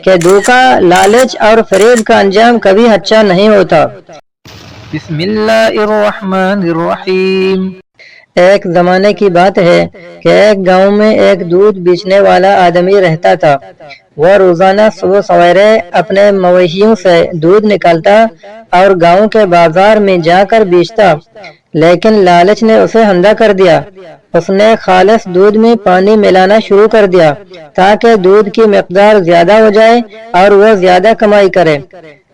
کہ دھوکہ، لالچ اور فریب کا انجام کبھی اچھا نہیں ہوتا۔ بسم اللہ الرحمن الرحیم۔ ایک زمانے کی بات ہے کہ ایک گاؤں میں ایک دودھ بیچنے والا آدمی رہتا تھا۔ وہ روزانہ صبح سویرے اپنے مویشیوں سے دودھ نکالتا اور گاؤں کے بازار میں جا کر بیچتا، لیکن لالچ نے اسے اندھا کر دیا۔ اس نے خالص دودھ میں پانی ملانا شروع کر دیا تاکہ دودھ کی مقدار زیادہ ہو جائے اور وہ زیادہ کمائی کرے۔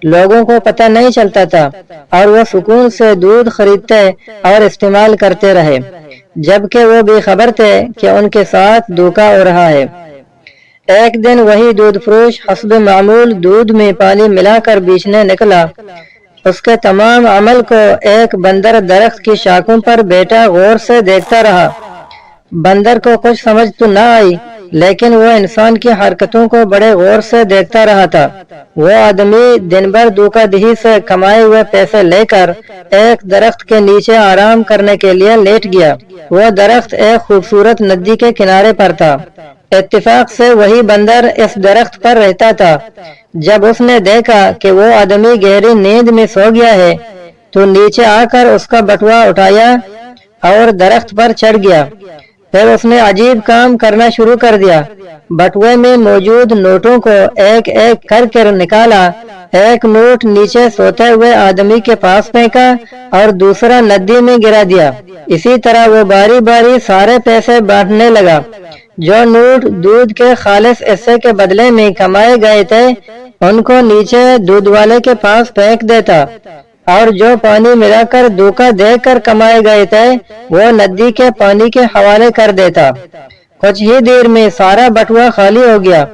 لوگوں کو پتہ نہیں چلتا تھا اور وہ سکون سے دودھ خریدتے اور استعمال کرتے رہے، جبکہ وہ بے خبر تھے کہ ان کے ساتھ دھوکہ ہو رہا ہے۔ ایک دن وہی دودھ فروش حسب معمول دودھ میں پانی ملا کر بیچنے نکلا۔ اس کے تمام عمل کو ایک بندر درخت کی شاخوں پر بیٹھا غور سے دیکھتا رہا۔ بندر کو کچھ سمجھ تو نہ آئی، لیکن وہ انسان کی حرکتوں کو بڑے غور سے دیکھتا رہا تھا۔ وہ آدمی دن بھر دھوکہ دہی سے کمائے ہوئے پیسے لے کر ایک درخت کے نیچے آرام کرنے کے لیے لیٹ گیا۔ وہ درخت ایک خوبصورت ندی کے کنارے پر تھا۔ اتفاق سے وہی بندر اس درخت پر رہتا تھا۔ جب اس نے دیکھا کہ وہ آدمی گہری نیند میں سو گیا ہے تو نیچے آ کر اس کا بٹوا اٹھایا اور درخت پر چڑھ گیا۔ پھر اس نے عجیب کام کرنا شروع کر دیا۔ بٹوے میں موجود نوٹوں کو ایک ایک کر کے نکالا۔ ایک نوٹ نیچے سوتے ہوئے آدمی کے پاس پھینکا اور دوسرا ندی میں گرا دیا۔ اسی طرح وہ باری باری سارے پیسے بانٹنے لگا۔ جو نوٹ دودھ کے خالص حصے کے بدلے میں کمائے گئے تھے ان کو نیچے دودھ والے کے پاس پھینک دیتا، اور جو پانی ملا کر دھوکہ دے کر کمائے گئے تھے وہ ندی کے پانی کے حوالے کر دیتا۔ کچھ ہی دیر میں سارا بٹوا خالی ہو گیا۔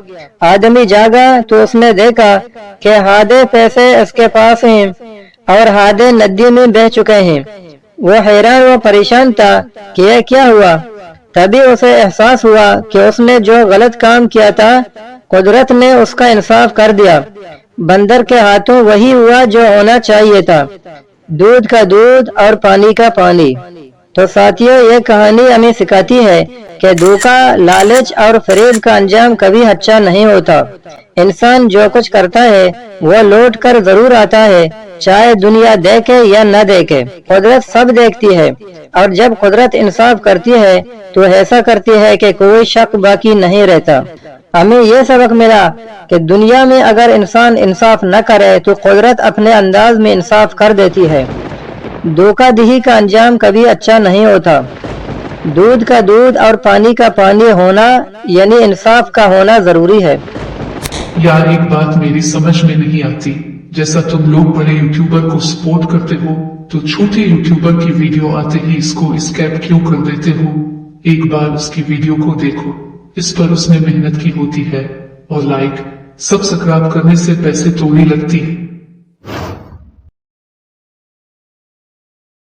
آدمی جاگا تو اس نے دیکھا کہ آدھے پیسے اس کے پاس ہیں اور آدھے ندی میں بہہ چکے ہیں۔ وہ حیران و پریشان تھا کہ یہ کیا ہوا۔ تبھی اسے احساس ہوا کہ اس نے جو غلط کام کیا تھا قدرت نے اس کا انصاف کر دیا۔ بندر کے ہاتھوں وہی ہوا جو ہونا چاہیے تھا، دودھ کا دودھ اور پانی کا پانی۔ تو ساتھیوں، یہ کہانی ہمیں سکھاتی ہے کہ دھوکہ، لالچ اور فریب کا انجام کبھی اچھا نہیں ہوتا۔ انسان جو کچھ کرتا ہے وہ لوٹ کر ضرور آتا ہے، چاہے دنیا دیکھے یا نہ دیکھے۔ قدرت سب دیکھتی ہے، اور جب قدرت انصاف کرتی ہے تو ایسا کرتی ہے کہ کوئی شک باقی نہیں رہتا۔ ہمیں یہ سبق ملا کہ دنیا میں اگر انسان انصاف نہ کرے تو قدرت اپنے انداز میں انصاف کر دیتی ہے۔ دھوکہ دہی کا انجام کبھی اچھا نہیں ہوتا۔ دودھ کا دودھ اور پانی کا پانی ہونا یعنی انصاف کا ہونا ضروری ہے۔ یار ایک بات میری سمجھ میں نہیں آتی، جیسا تم لوگ بڑے یوٹیوبر کو سپورٹ کرتے ہو تو چھوٹے یوٹیوبر کی ویڈیو آتے ہی اس کو اسکیپ کیوں کر دیتے ہو؟ ایک بار اس کی ویڈیو کو دیکھو، اس پر اس نے محنت کی ہوتی ہے، اور لائک، سبسکرائب کرنے سے پیسے تھوڑی لگتی ہے۔